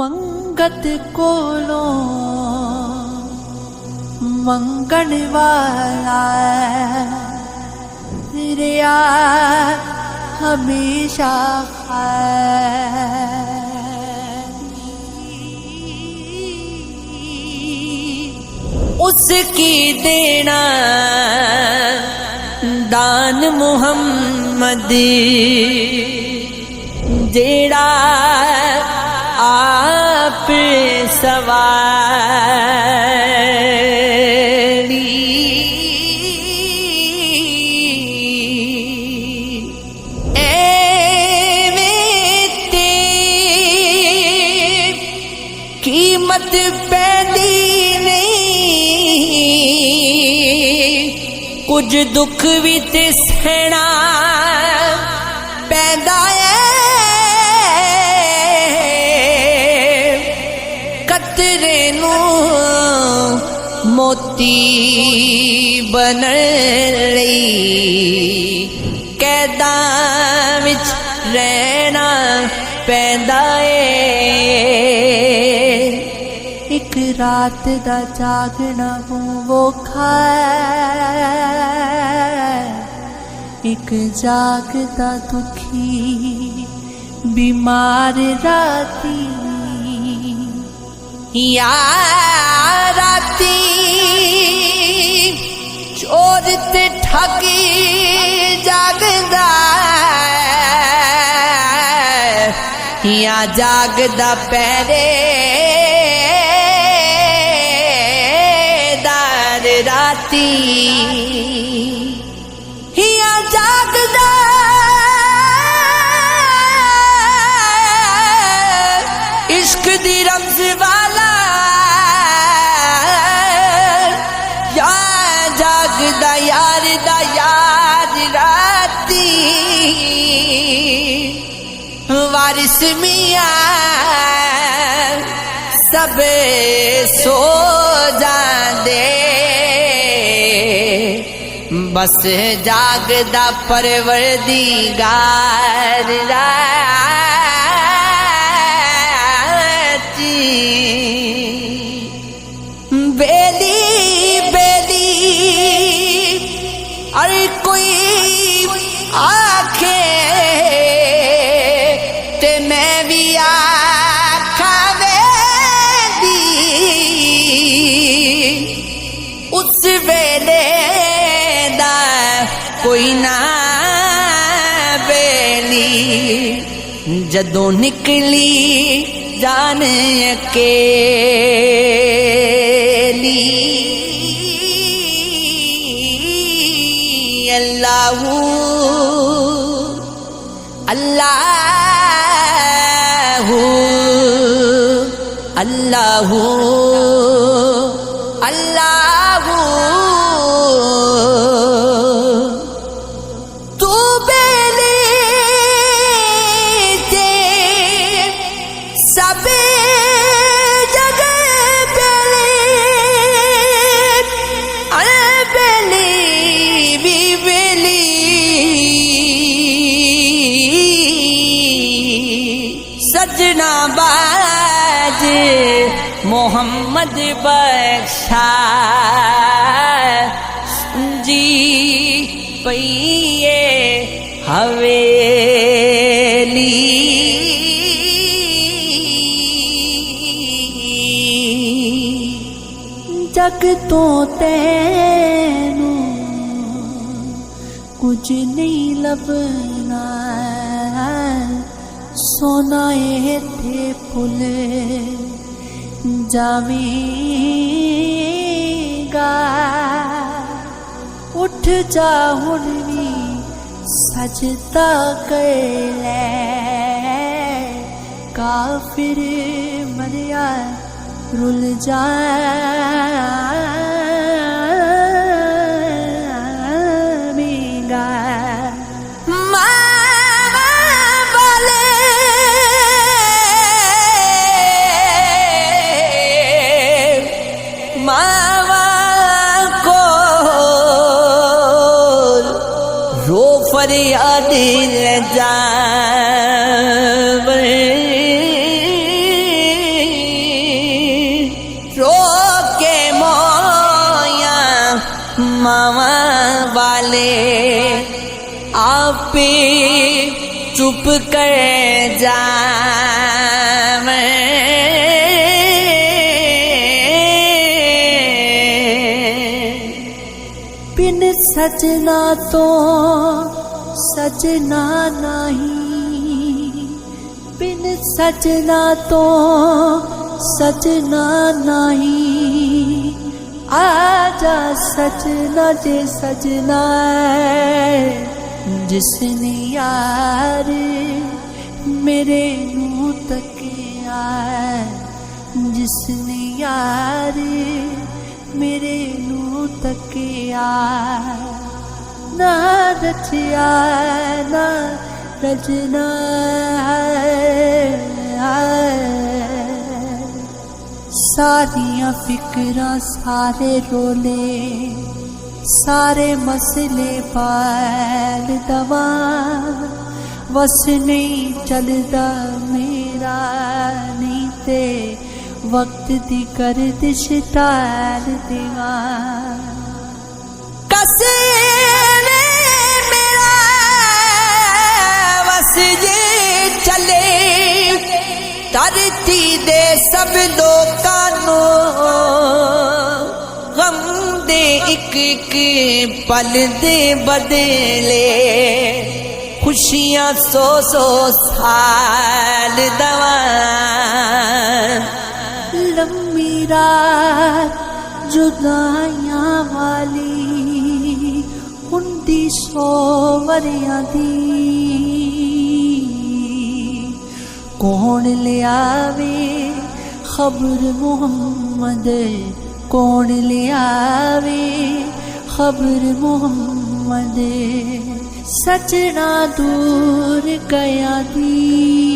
मंगत कोलो मंगण वाला रिया हमेशा उसकी देना दान मुहम्मद जेड़ा आप सवारी एवेते कीमत पैदी नहीं कुछ दुख भी ते सहना पैदा मोती बनण लई कैदां विच रहना पैंदा ए एक रात दा जागना वोखा एक जागदा दुखी बीमार राती या राती चोर ते ठगी जागदा या जागदा पहरेदार राती या जागदा इश्क दी रमज वाला या जागदा यार दा यार राती वारिस मियां सब सो जांदे बस जागदा परवरदिगार बेली बेली अरे कोई आखे ते मैं भी आखा वेदी उस वेले दा कोई ना बेली जदों निकली जान अकेली अल्लाहू अल्लाहू अल्लाहू अल्लाहू तू बेली ते सब जगह बेली अरे बेली भी बेली सजना बाज मोहम्मद बख्शा जी पइए हवेली जग तो तैनू कुछ नहीं लभना सोना थे फुल जावेगा उठ जा हुण भी सजदा कर ले काफिर मरिया रुल जावेगा मावा को रो फरियाद ले जावे मामा वाले आप चुप कर जावे बिन सजना तो सजना नहीं बिन सजना तो सजना नहीं आजा सजना जे सजना जिसने यार मेरे नू तकिया जिसने यार मेरे नू तकिया ना रचिया ना रचना सारियां फिक्रां सारे रोले सारे मसले पाल दवा बस नहीं चलदा मेरा नहीं ते वक्त दी गर्दिश टाल देवा कसे ने मेरा बस ये चले धरती दे सब लोकां नू गम दे एक एक पल दे बदले खुशियां सौ सौ साल दवा लंबी रात जुदाइयां वाली हुंदी 100 वरियां दी कौन ले आवे खबर मोहम्मद कौन ले आवे खबर मोहम्मद सजना दूर गया दी